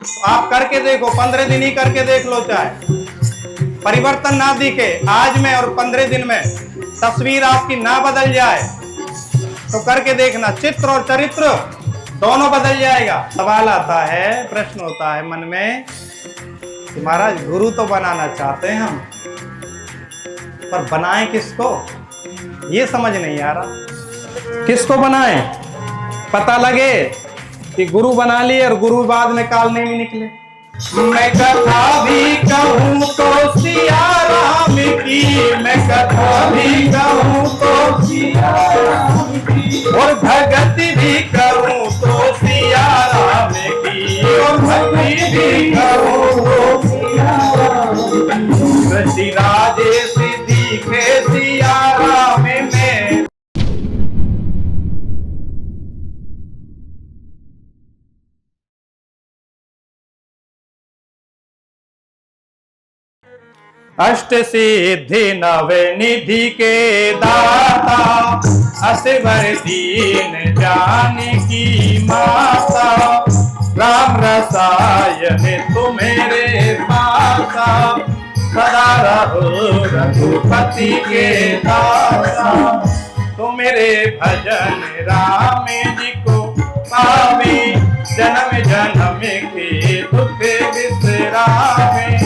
आप करके देखो, 15 दिन ही करके देख लो, चाहे परिवर्तन ना दिखे आज में और 15 दिन में तस्वीर आपकी ना बदल जाए तो करके देखना, चित्र और चरित्र दोनों बदल जाएगा। सवाल आता है, प्रश्न होता है मन में कि महाराज गुरु तो बनाना चाहते हैं हम, पर बनाएं किसको, ये समझ नहीं आ रहा। किसको बनाएं, पता लगे कि गुरु बना लिए और गुरु बाद में कालने में निकले। मैं कथा भी कहूँ तो सिया राम की, मैं कथा भी कहूँ तो सिया राम की, और भगति भी करूँ तो सिया राम की, और भक्ति भी करूँ तो सिया राम की। कृषि राजे सिद्धि के सिया राम में अष्ट सिद्धि नव निधि के दाता, असवर दीन जानकी माता, राम रसायन तुम्हारे पासा, सदा रहो रघुपति के दासा। तुम्हारे भजन राम जी को पावे, जन्म जन्म के दुख बिसरावे,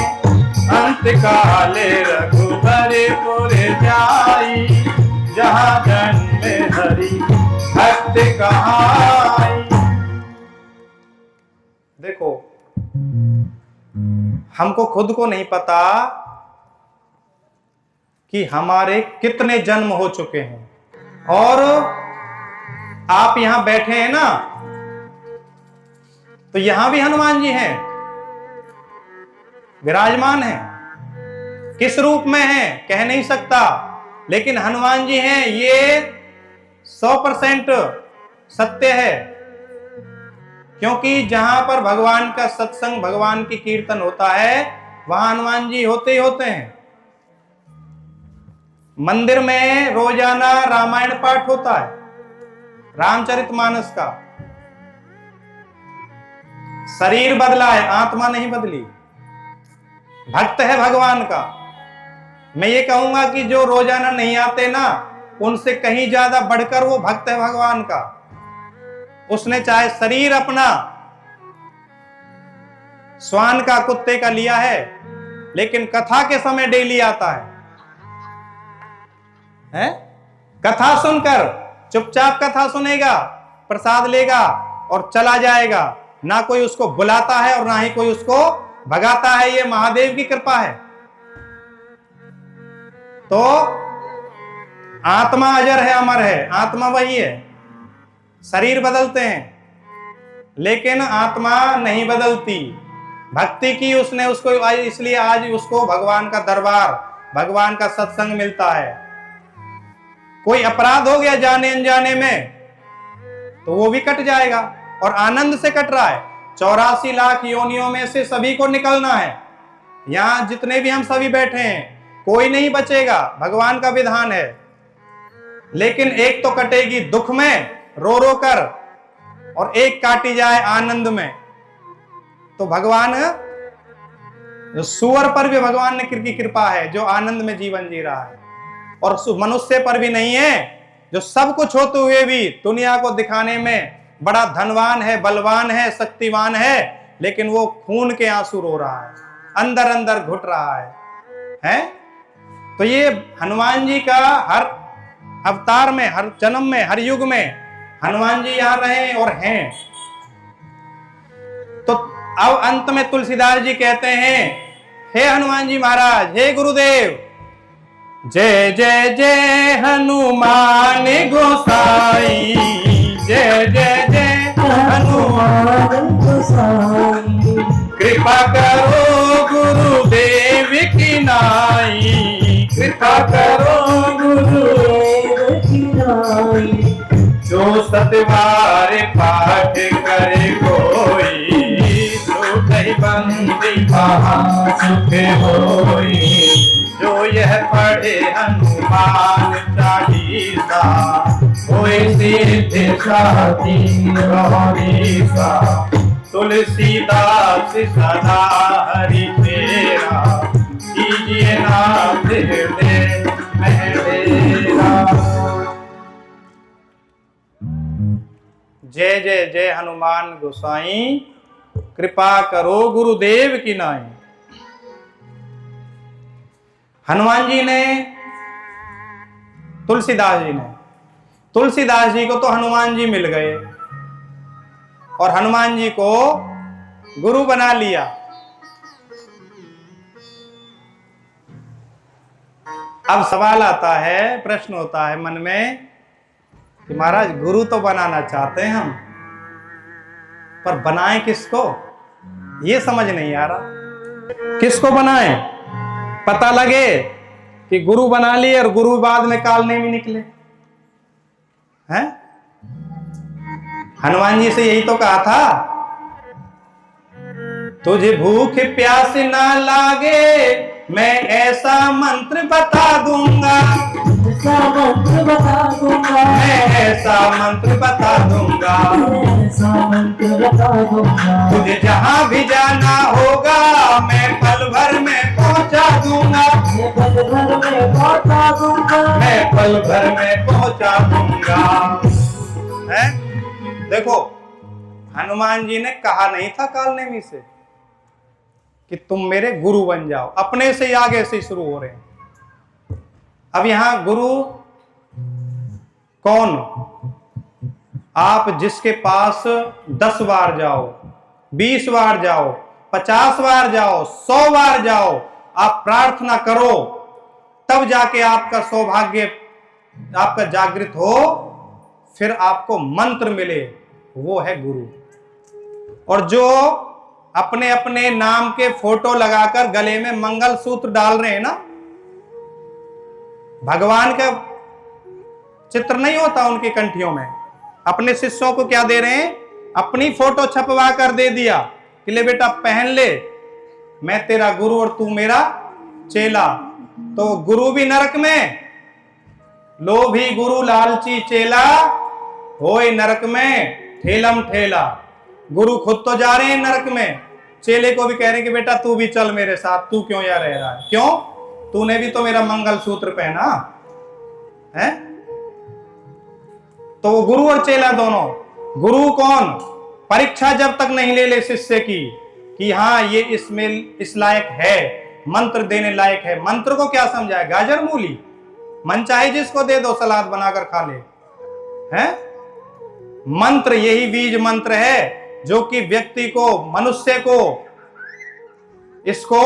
अंत काले रघुबरपुर जाई, जहाँ जन्म हरि भक्त कहाई। देखो, हमको खुद को नहीं पता कि हमारे कितने जन्म हो चुके हैं, और आप यहां बैठे हैं ना, तो यहां भी हनुमान जी हैं, विराजमान है। किस रूप में है कह नहीं सकता, लेकिन हनुमान जी हैं, ये 100% सत्य है। क्योंकि जहां पर भगवान का सत्संग, भगवान की कीर्तन होता है, वहां हनुमान जी होते ही होते हैं। मंदिर में रोजाना रामायण पाठ होता है, रामचरितमानस का। शरीर बदला है, आत्मा नहीं बदली। भक्त है भगवान का। मैं ये कहूंगा कि जो रोजाना नहीं आते ना, उनसे कहीं ज्यादा बढ़कर वो भक्त है भगवान का। उसने चाहे शरीर अपना श्वान का, कुत्ते का लिया है, लेकिन कथा के समय डेली आता है? कथा सुनकर चुपचाप कथा सुनेगा, प्रसाद लेगा और चला जाएगा। ना कोई उसको बुलाता है और ना ही कोई उसको भगाता है। ये महादेव की कृपा है। तो आत्मा अजर है, अमर है, आत्मा वही है। शरीर बदलते हैं लेकिन आत्मा नहीं बदलती। भक्ति की उसने, उसको इसलिए आज उसको भगवान का दरबार, भगवान का सत्संग मिलता है। कोई अपराध हो गया जाने अनजाने में तो वो भी कट जाएगा, और आनंद से कट रहा है। 84 लाख योनियों में से सभी को निकलना है। यहां जितने भी हम सभी बैठे हैं, कोई नहीं बचेगा, भगवान का विधान है। लेकिन एक तो कटेगी दुख में रो रो कर, और एक काटी जाए आनंद में। तो भगवान, सुअर पर भी भगवान ने की कृपा है, जो आनंद में जीवन जी रहा है, और मनुष्य पर भी नहीं है, जो सब कुछ होते हुए भी दुनिया को दिखाने में बड़ा धनवान है, बलवान है, शक्तिवान है, लेकिन वो खून के आंसू रो रहा है, अंदर अंदर घुट रहा है? तो ये हनुमान जी का हर अवतार में, हर जन्म में, हर युग में हनुमान जी यहां रहे और हैं। तो अब अंत में तुलसीदास जी कहते हैं, हे हनुमान जी महाराज, हे गुरुदेव, जय जय जय हनुमान गोसाई, जय जय जय हनुमान गोसाई, कृपा करो गुरुदेव की नाई, कृपा करो गुरुदेव की नाई, जो सतबार पाठ करे कोई, सुख बंदी महा सुख होई, जो यह पढ़े हनुमान चालीसा, होए सिद्ध साथी हमेशा, तुलसीदास सदा हरि तेरा, कीजिए नाथ हृदय में डेरा। जय जय जय हनुमान गोसाई, कृपा करो गुरुदेव की नाई। हनुमान जी ने, तुलसीदास जी को तो हनुमान जी मिल गए और हनुमान जी को गुरु बना लिया। अब सवाल आता है, प्रश्न होता है मन में कि महाराज गुरु तो बनाना चाहते हैं हम, पर बनाएं किसको, ये समझ नहीं आ रहा। किसको बनाएं? पता लगे कि गुरु बना लिए और गुरु बाद में कालने में निकले हैं। हनुमान जी से यही तो कहा था, तुझे भूख प्यास ना लागे मैं ऐसा मंत्र बता दूंगा, ऐसा मंत्र बता दूंगा, मैं ऐसा मंत्र बता दूंगा, ऐसा मंत्र बता दूंगा। तुझे जहां भी जाना होगा मैं पल भर में पहुंचा दूंगा, मैं पल भर में पहुंचा दूंगा, मैं पल भर में पहुंचा दूंगा। है? देखो हनुमान जी ने कहा नहीं था कालनेमी से कि तुम मेरे गुरु बन जाओ, अपने से ही आगे से शुरू हो रहे हैं। अब यहां गुरु कौन? आप जिसके पास 10 बार जाओ, 20 बार जाओ, 50 बार जाओ, 100 बार जाओ, आप प्रार्थना करो, तब जाके आपका सौभाग्य आपका जागृत हो, फिर आपको मंत्र मिले, वो है गुरु। और जो अपने अपने नाम के फोटो लगाकर गले में मंगल सूत्र डाल रहे हैं ना, भगवान का चित्र नहीं होता उनकी कंठियों में, अपने शिष्यों को क्या दे रहे हैं? अपनी फोटो छपवा कर दे दिया कि ले बेटा पहन ले, मैं तेरा गुरु और तू मेरा चेला। तो गुरु भी नरक में, लोभी गुरु लालची चेला होए नरक में ठेलम ठेला। गुरु खुद तो जा रहे हैं नरक में, चेले को भी कह रहे हैं कि बेटा तू भी चल मेरे साथ, तू क्यों यहाँ रह रहा है? क्यों? तूने भी तो मेरा मंगल सूत्र पहना है। तो वो गुरु और चेला दोनों। गुरु कौन? परीक्षा जब तक नहीं ले ले शिष्य की कि हाँ ये इसमें इस लायक है, मंत्र देने लायक है। मंत्र को क्या समझाए? गाजर मूली, मन चाहे जिसको दे दो, सलाद बनाकर खा ले। हैं? मंत्र यही बीज मंत्र है जो कि व्यक्ति को, मनुष्य को, इसको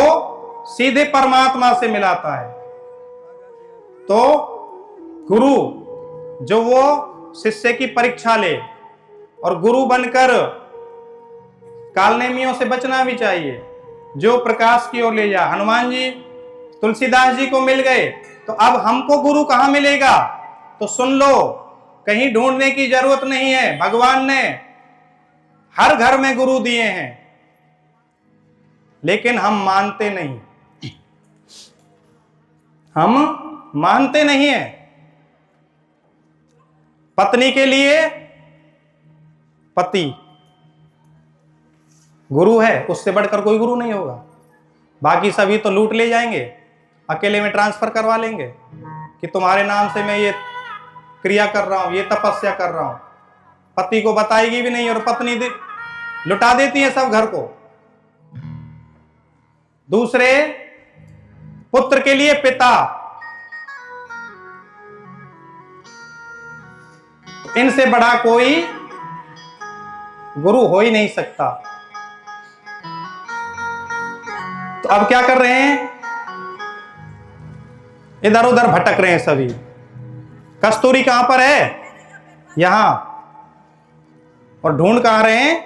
सीधे परमात्मा से मिलाता है। तो गुरु जो वो शिष्य की परीक्षा ले और गुरु बनकर कालनेमियों से बचना भी चाहिए, जो प्रकाश की ओर ले जा। हनुमान जी तुलसीदास जी को मिल गए, तो अब हमको गुरु कहां मिलेगा? तो सुन लो, कहीं ढूंढने की जरूरत नहीं है। भगवान ने हर घर में गुरु दिए हैं, लेकिन हम मानते नहीं, हम मानते नहीं है। पत्नी के लिए पति गुरु है, उससे बढ़कर कोई गुरु नहीं होगा। बाकी सभी तो लूट ले जाएंगे, अकेले में ट्रांसफर करवा लेंगे कि तुम्हारे नाम से मैं ये क्रिया कर रहा हूं, ये तपस्या कर रहा हूं। पति को बताएगी भी नहीं और पत्नी लुटा देती है सब घर को। दूसरे पुत्र के लिए पिता, इनसे बड़ा कोई गुरु हो ही नहीं सकता। तो अब क्या कर रहे हैं? इधर उधर भटक रहे हैं सभी। कस्तूरी कहां पर है? यहां। और ढूंढ कहां रहे हैं?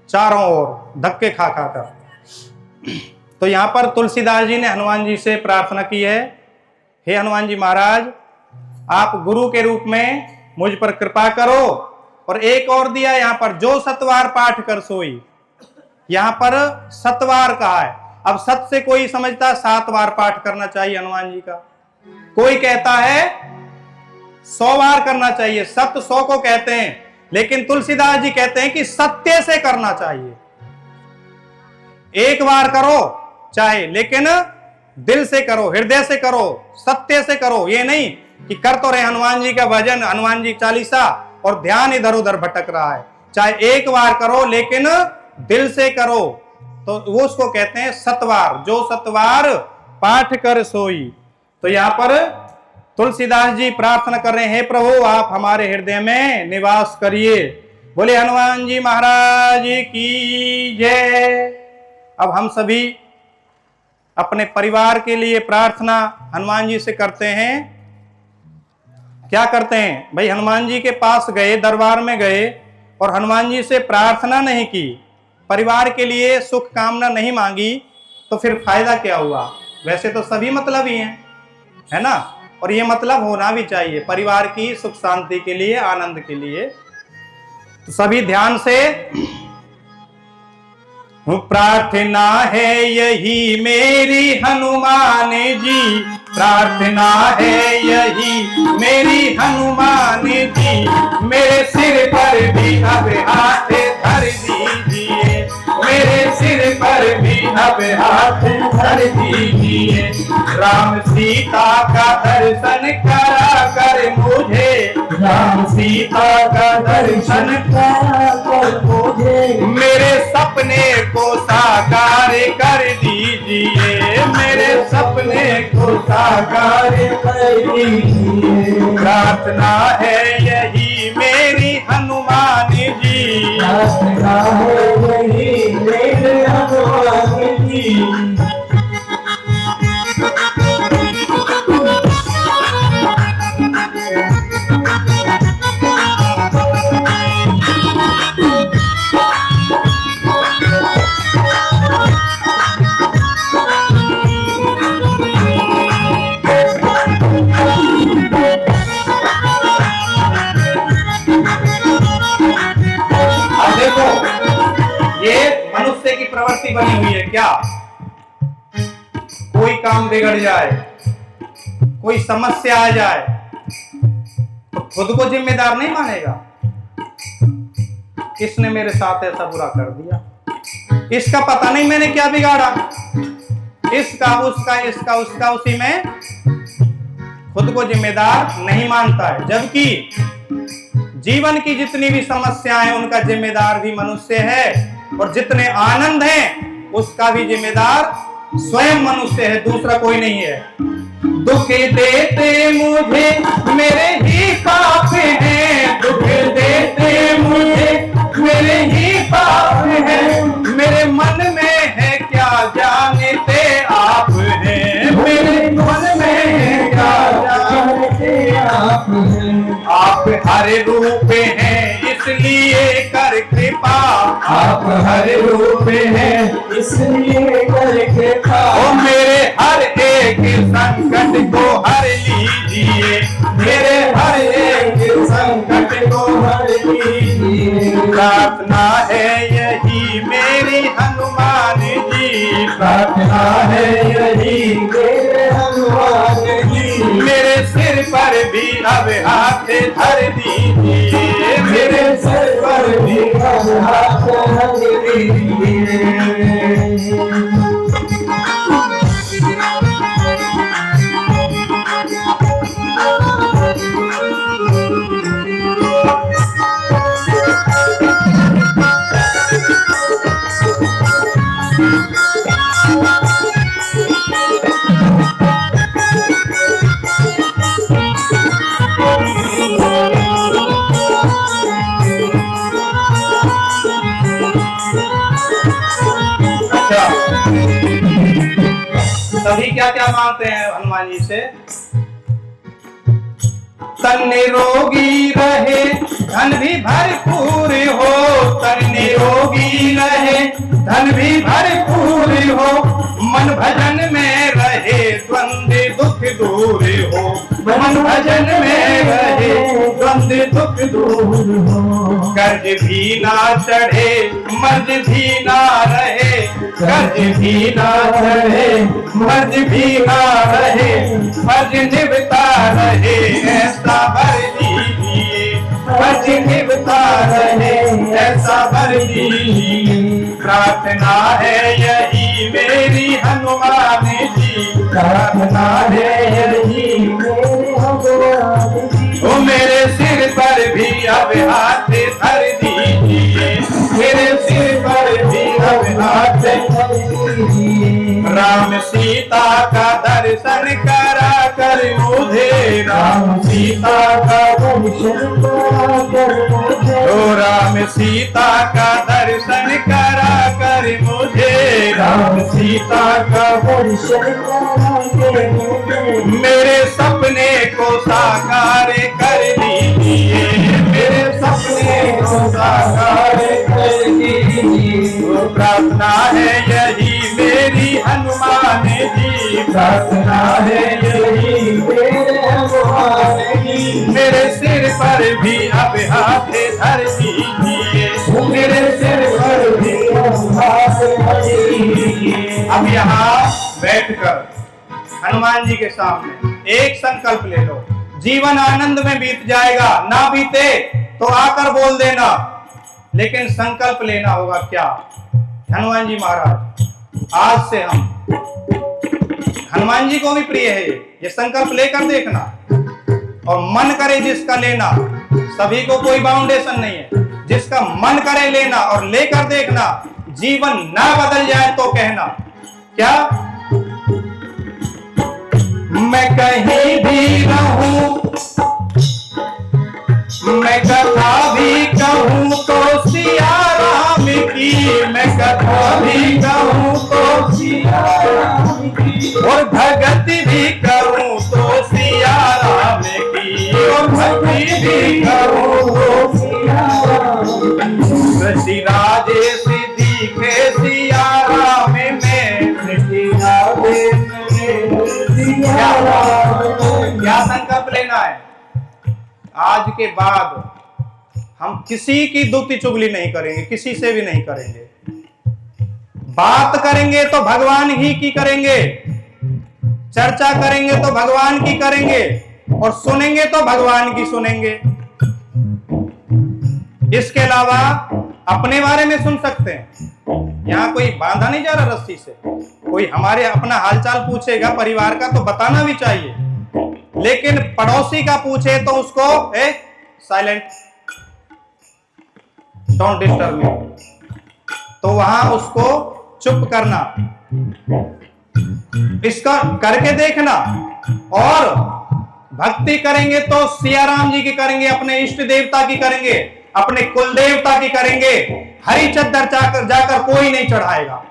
चारों ओर धक्के खा खा कर। तो यहां पर तुलसीदास जी ने हनुमान जी से प्रार्थना की है, हे हनुमान जी महाराज, आप गुरु के रूप में मुझ पर कृपा करो। और एक और दिया यहां पर, जो सतवार पाठ कर सोई। यहां पर सतवार कहा है। अब सत से कोई समझता 7 बार पाठ करना चाहिए हनुमान जी का, कोई कहता है 100 बार करना चाहिए। सत 100 को कहते हैं, लेकिन तुलसीदास जी कहते हैं कि सत्य से करना चाहिए। एक बार करो चाहे, लेकिन दिल से करो, हृदय से करो, सत्य से करो। ये नहीं कि कर तो रहे हनुमान जी का भजन, हनुमान जी चालीसा, और ध्यान इधर उधर भटक रहा है। चाहे एक बार करो लेकिन दिल से करो, तो वो उसको कहते हैं सतवार। जो सतवार पाठ कर सोई। तो यहां पर तुलसीदास जी प्रार्थना कर रहे हैं, हे प्रभु आप हमारे हृदय में निवास करिए। बोले हनुमान जी महाराज की जय। अब हम सभी अपने परिवार के लिए प्रार्थना हनुमान जी से करते हैं। क्या करते हैं भाई? हनुमान जी के पास गए, दरबार में गए और हनुमान जी से प्रार्थना नहीं की, परिवार के लिए सुख कामना नहीं मांगी, तो फिर फायदा क्या हुआ? वैसे तो सभी मतलब ही हैं, है ना? और ये मतलब होना भी चाहिए परिवार की सुख शांति के लिए, आनंद के लिए। तो सभी ध्यान से, प्रार्थना है यही मेरी हनुमान जी, प्रार्थना है यही मेरी हनुमान जी, मेरे सिर पर भी अब हाथ धर दीजिए, मेरे सिर पर भी अब हाथ धर दीजिए। राम सीता का दर्शन करा कर मुझे, राम सीता का दर्शन करा कर मुझे, मेरे सपने को साकार कर दीजिए, मेरे सपने को साकार कर दीजिए। प्रार्थना है यही मेरी हनुमान जी, प्रार्थना है यही मेरी हनुमान जी। मनुष्य की प्रवृत्ति बनी हुई है क्या? कोई काम बिगड़ जाए, कोई समस्या आ जाए, तो खुद को जिम्मेदार नहीं मानेगा। किसने मेरे साथ ऐसा बुरा कर दिया, इसका पता नहीं मैंने क्या बिगाड़ा, इसका उसका इसका उसका, उसी में खुद को जिम्मेदार नहीं मानता है। जबकि जीवन की जितनी भी समस्याएं, उनका जिम्मेदार भी मनुष्य है, और जितने आनंद हैं उसका भी जिम्मेदार स्वयं मनुष्य है, दूसरा कोई नहीं है। दुख देते मुझे मेरे ही पाप हैं, दुख देते मुझे मेरे ही पाप हैं, मेरे मन में है क्या जानते आप हैं, मेरे मन में है क्या जानते आप हैं। आप हर रूप हैं इसलिए कर कृपा, आप हर रूप हैं इसलिए कर कृपा, ओ मेरे हर एक संकट को हर लीजिए, मेरे हर एक संकट को हर लीजिए। प्रार्थना है यही मेरी हनुमान जी, प्रार्थना है यही मेरे हनुमान जी, मेरे सिर पर भी अब हाथ धर दीजिए, मेरे सिर पर भी अब हाथ धर दीजिए। सभी क्या क्या मांगते हैं हनुमान जी से? तन निरोगी रहे धन भी भरपूर हो, तन निरोगी रहे धन भी भरपूर हो, मन भजन में रहे द्वंद्व दुख दूर हो, मन भजन में रहे द्वंद्व दुख दूर हो। कर्ज भी ना चढ़े मर्ज भी ना रहे, कर्ज भी ना चढ़े मर्ज भी ना रहे, फर्ज निभता रहे ऐसा भर दीजिए, भज निभता रहे ऐसा वर दीजिए। प्रार्थना है यही मेरी हनुमान जी, प्रार्थना है यही मेरे भगवान जी। वो मेरे सिर पर भी अब हाथ धर दीजिए, मेरे सिर पर भी अब हाथ धर दीजिए। राम सीता का दर्शन करा कर मुझे, राम सीता का दर्शन करा कर मुझे, ओ राम सीता का दर्शन करा कर मुझे, राम सीता का दर्शन करा कर मुझे। मेरे सपने को साकार कर दीजिए, मेरे सपने को साकार कर दीजिए। प्रार्थना है यही मेरी हनुमान जी, प्रार्थना है यही मेरे भगवान जी। मेरे सिर पर भी अब हाथ धर दीजिए, मेरे सिर पर भी हाथ धर दीजिए। अब यहाँ बैठकर हनुमान जी के सामने एक संकल्प ले लो। जीवन आनंद में बीत जाएगा, ना बीते तो आकर बोल देना, लेकिन संकल्प लेना होगा। क्या? हनुमान जी महाराज, आज से हम, हनुमान जी को भी प्रिय है ये संकल्प लेकर देखना, और मन करे जिसका लेना। सभी को कोई बाउंडेशन नहीं है, जिसका मन करे लेना और लेकर देखना। जीवन ना बदल जाए तो कहना। क्या? मैं कहीं भी रहूं, मैं कथा भी कहूं तो सिया राम की, मैं कथा भी कहूं तो सिया राम की, और भक्ति भी करूं तो सिया राम की, और भक्ति भी करूं तो सिया राम की। सृष्टि राजेश दिखे सिया राम में, सृष्टि राजेश सिया राम। क्या संकल्प लेना है? आज के बाद हम किसी की दुति चुगली नहीं करेंगे, किसी से भी नहीं करेंगे। बात करेंगे तो भगवान ही की करेंगे, चर्चा करेंगे तो भगवान की करेंगे, और सुनेंगे तो भगवान की सुनेंगे। इसके अलावा अपने बारे में सुन सकते हैं। यहाँ कोई बांधा नहीं जा रहा रस्सी से। कोई हमारे अपना हालचाल पूछेगा परिवार का तो बताना भी चाहिए, लेकिन पड़ोसी का पूछे तो उसको साइलेंट, डोंट डिस्टर्ब मी, तो वहां उसको चुप करना। इसका करके देखना। और भक्ति करेंगे तो सिया राम जी की करेंगे, अपने इष्ट देवता की करेंगे, अपने कुल देवता की करेंगे। हरी चद्दर जाकर कोई नहीं चढ़ाएगा।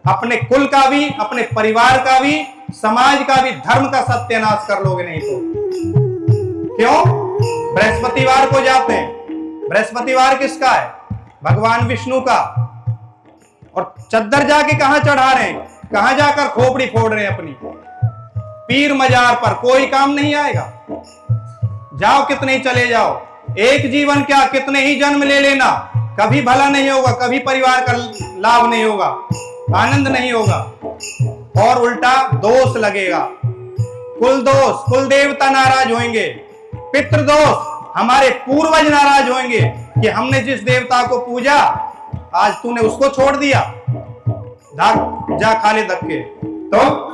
अपने कुल का भी, अपने परिवार का भी, समाज का भी, धर्म का सत्यानाश कर लोगे नहीं तो। क्यों? बृहस्पतिवार को जाते हैं। बृहस्पतिवार किसका है? भगवान विष्णु का। और चद्दर जाके कहां चढ़ा रहे हैं? कहां जाकर खोपड़ी फोड़ रहे हैं अपनी? पीर मजार पर। कोई काम नहीं आएगा। जाओ कितने ही चले जाओ, एक जीवन क्या कितने ही जन्म ले लेना, कभी भला नहीं होगा, कभी परिवार का लाभ नहीं होगा, आनंद नहीं होगा, और उल्टा दोष लगेगा। कुल दोष, कुल देवता नाराज होंगे, पितृ दोष, हमारे पूर्वज नाराज होंगे कि हमने जिस देवता को पूजा आज तूने उसको छोड़ दिया, जा खा ले धक्के। तो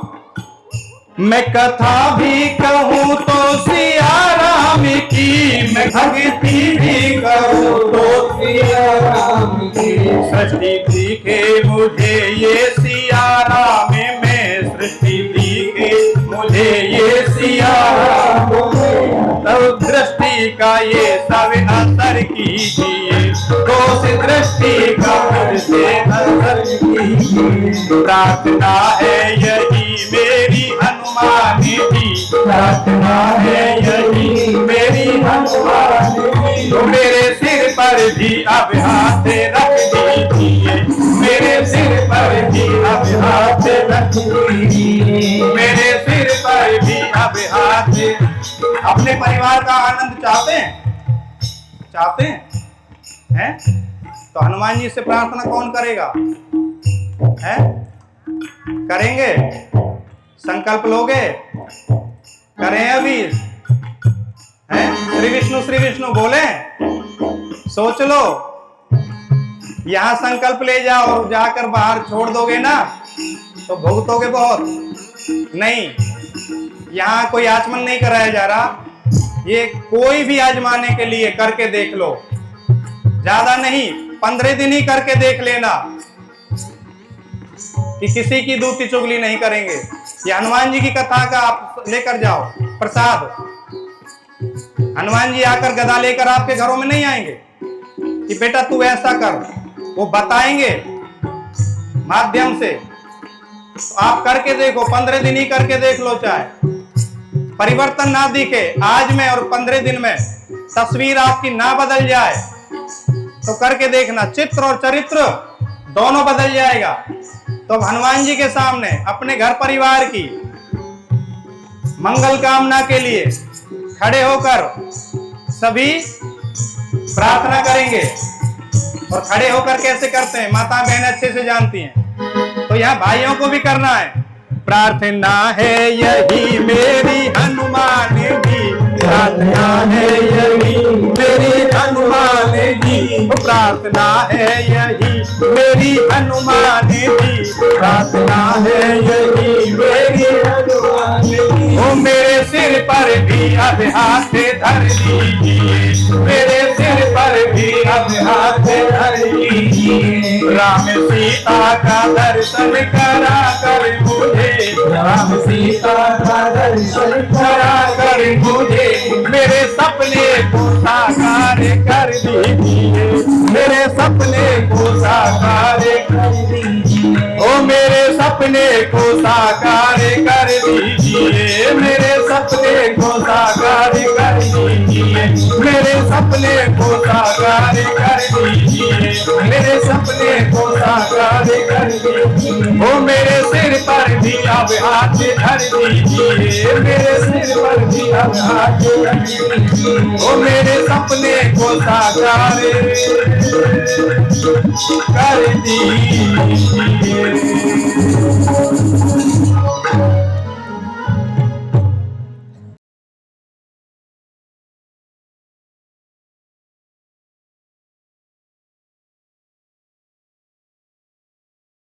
मैं कथा भी कहूं तो सिया राम की, मैं भक्ति भी करूं तो सिया राम की। सृष्टि दिखे मुझे ये सिया राम में, सृष्टि दिखे मुझे ये सिया राम में। तब दृष्टि का ये सब असर कीजिए, दोष दृष्टि का फिर से असर कीजिए। प्रार्थना है यही मेरी हनुमान जी, प्रार्थना है यही मेरी हनुमान जी। तो मेरे सिर पर भी अब हाथ रख दीजिए, मेरे सिर पर भी अब हाथ रख दीजिए, मेरे सिर पर भी अब हाथ। अपने परिवार का आनंद चाहते हैं? चाहते हैं? तो हनुमान जी से प्रार्थना कौन करेगा? हैं? करेंगे? संकल्प लोगे? करें अभी? हैं? श्री विष्णु बोले, सोच लो। यहां संकल्प ले जाओ और जाकर बाहर छोड़ दोगे ना तो भुगतोगे बहुत। नहीं, यहां कोई आचमन नहीं कराया जा रहा, ये कोई भी आजमाने के लिए करके देख लो। ज्यादा नहीं, 15 दिन ही करके देख लेना कि किसी की दूती चुगली नहीं करेंगे। ये हनुमान जी की कथा का आप लेकर जाओ प्रसाद। हनुमान जी आकर गदा लेकर आपके घरों में नहीं आएंगे कि बेटा तू ऐसा कर, वो बताएंगे माध्यम से। तो आप करके देखो, 15 दिन ही करके देख लो, चाहे परिवर्तन ना दिखे आज में और 15 दिन में तस्वीर आपकी ना बदल जाए तो करके देखना, चित्र और चरित्र दोनों बदल जाएगा। तो हनुमान जी के सामने अपने घर परिवार की मंगल कामना के लिए खड़े होकर सभी प्रार्थना करेंगे। और खड़े होकर कैसे करते हैं माता बहन अच्छे से जानती हैं, तो यहाँ भाइयों को भी करना है। प्रार्थना है यही मेरी हनुमान जी, प्रार्थना है यही मेरी हनुमान जी, प्रार्थना है यही मेरी हनुमान जी, प्रार्थना है यही मेरी हनुमान जी। ओ मेरे सिर पर भी अब हाथ धर लीजिए, मेरे सिर पर भी अब हाथ धर लीजिए। राम सीता का दर्शन करा कर मुझे, राम सीता का दर्शन करा कर मुझे, मेरे सपने को साकार कर दीजिए, मेरे सपने को साकार कर दीजिए। ओ मेरे सपने को साकार कर दीजिए, मेरे सपने को साकार कर दीजिए, मेरे सपने को साकार कर दीजिए, मेरे सपने को साकार कर दीजिए। ओ मेरे सिर पर भी अब हाथ धर दीजिए, मेरे सिर पर भी अब हाथ धर दीजिए। ओ मेरे सपने को साकार कर दीजिए।